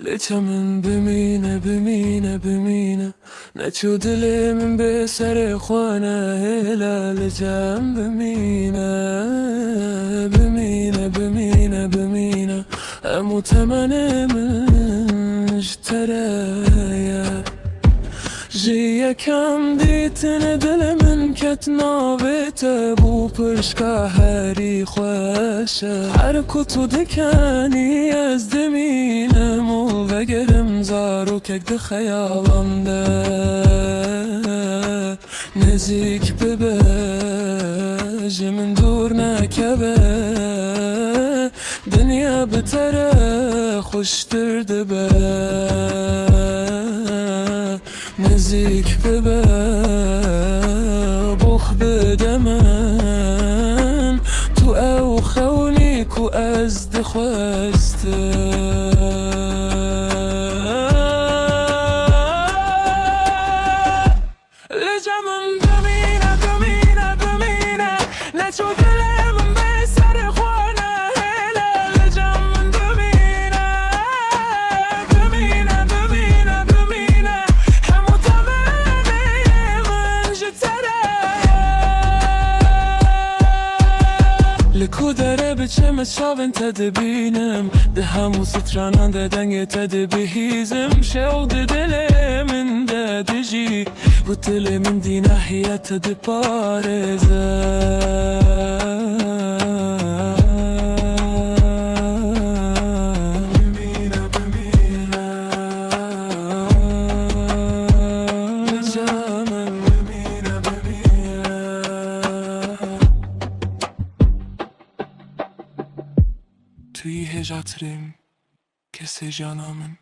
لچمن بمینه نچو دل من به سر خانه هلا لجم بمینه امو تمنه من جتره جی کم دیتن دل من کت ناویت بو پرشکا هری خوشه هر کتو دکنی از دمینم و وگرم زارو که ده خیالم ده نزیک ببه جمن دور نکبه دنیا بتره خوشتر دبه نزیک ببه بخ بده من تو او خونی کو از دخواسته لجمن بمینه نچو دلم به سر خونه هلا لجمن بمینه همو تمنه من جتره لکو داره بچه مشاون تدبینم ده همو سترانان ده دنگ تدبیزم شو ده دل من ده دجی و دل من دی نحیت ده پارزه توی هجاترم کسی جانامن